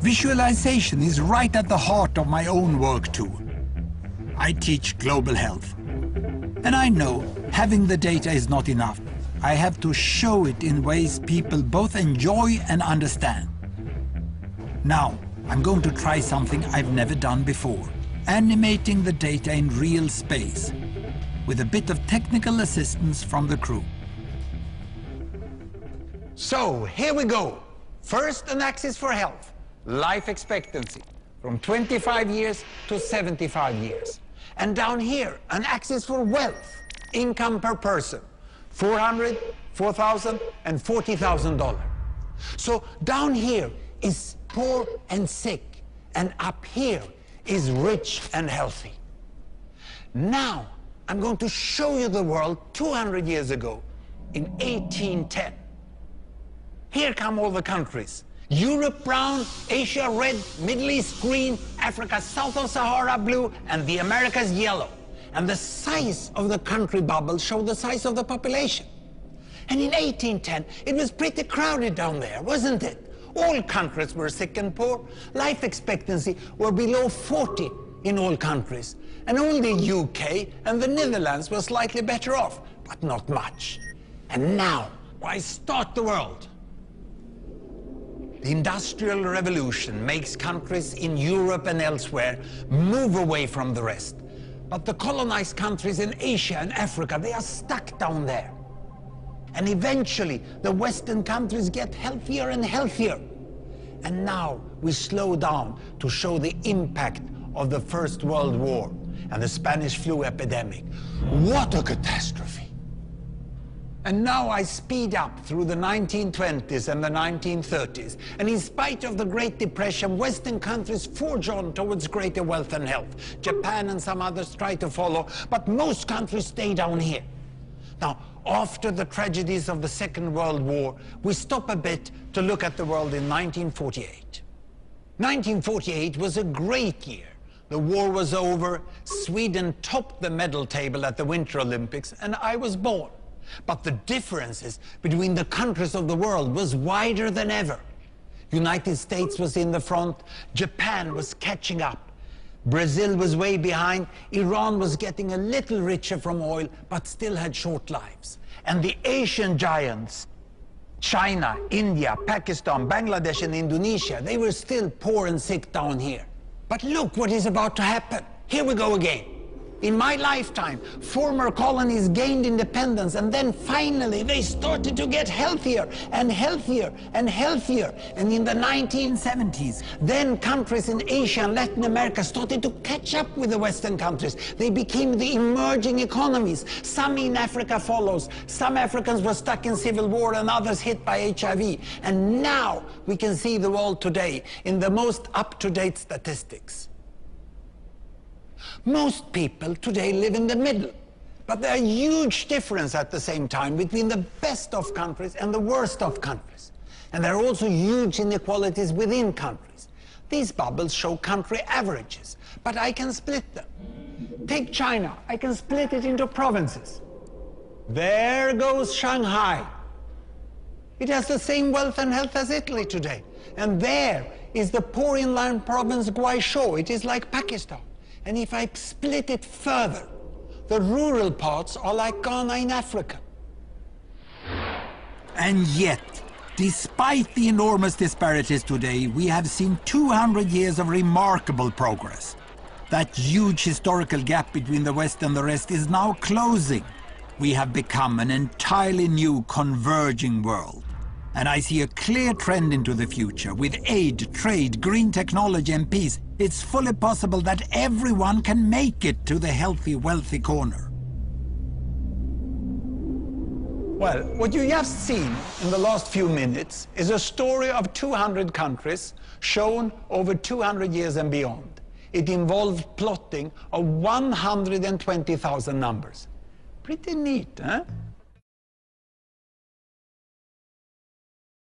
Visualization is right at the heart of my own work too. I teach global health. And I know having the data is not enough. I have to show it in ways people both enjoy and understand. Now, I'm going to try something I've never done before. Animating the data in real space, with a bit of technical assistance from the crew. So, here we go. First, an axis for health. Life expectancy, from 25 years to 75 years. And down here, an axis for wealth, income per person, $400,000, $4,000, and $40,000. So down here is poor and sick, and up here is rich and healthy. Now, I'm going to show you the world 200 years ago, in 1810. Here come all the countries. Europe brown, Asia red, Middle East green, Africa south of Sahara blue, and the Americas yellow. And the size of the country bubbles show the size of the population. And in 1810, it was pretty crowded down there, wasn't it? All countries were sick and poor. Life expectancy were below 40 in all countries. And only UK and the Netherlands were slightly better off, but not much. And now, why start the world? The Industrial Revolution makes countries in Europe and elsewhere move away from the rest. But the colonized countries in Asia and Africa, they are stuck down there. And eventually, the Western countries get healthier and healthier. And now we slow down to show the impact of the First World War and the Spanish flu epidemic. What a catastrophe! And now I speed up through the 1920s and the 1930s. And in spite of the Great Depression, Western countries forge on towards greater wealth and health. Japan and some others try to follow, but most countries stay down here. Now, after the tragedies of the Second World War, we stop a bit to look at the world in 1948. 1948 was a great year. The war was over, Sweden topped the medal table at the Winter Olympics, and I was born. But the differences between the countries of the world was wider than ever. United States was in the front, Japan was catching up. Brazil was way behind, Iran was getting a little richer from oil, but still had short lives. And the Asian giants, China, India, Pakistan, Bangladesh, and Indonesia, they were still poor and sick down here. But look what is about to happen. Here we go again. In my lifetime, former colonies gained independence, and then finally they started to get healthier and healthier and healthier. And in the 1970s, then countries in Asia and Latin America started to catch up with the Western countries. They became the emerging economies. Some in Africa follows. Some Africans were stuck in civil war and others hit by HIV. And now we can see the world today in the most up-to-date statistics. Most people today live in the middle, but there are huge differences at the same time between the best of countries and the worst of countries. And there are also huge inequalities within countries. These bubbles show country averages, but I can split them. Take China, I can split it into provinces. There goes Shanghai. It has the same wealth and health as Italy today. And there is the poor inland province Guizhou. It is like Pakistan. And if I split it further, the rural parts are like Ghana in Africa. And yet, despite the enormous disparities today, we have seen 200 years of remarkable progress. That huge historical gap between the West and the rest is now closing. We have become an entirely new converging world. And I see a clear trend into the future. With aid, trade, green technology and peace, it's fully possible that everyone can make it to the healthy, wealthy corner. Well, what you just seen in the last few minutes is a story of 200 countries shown over 200 years and beyond. It involved plotting of 120,000 numbers. Pretty neat, huh?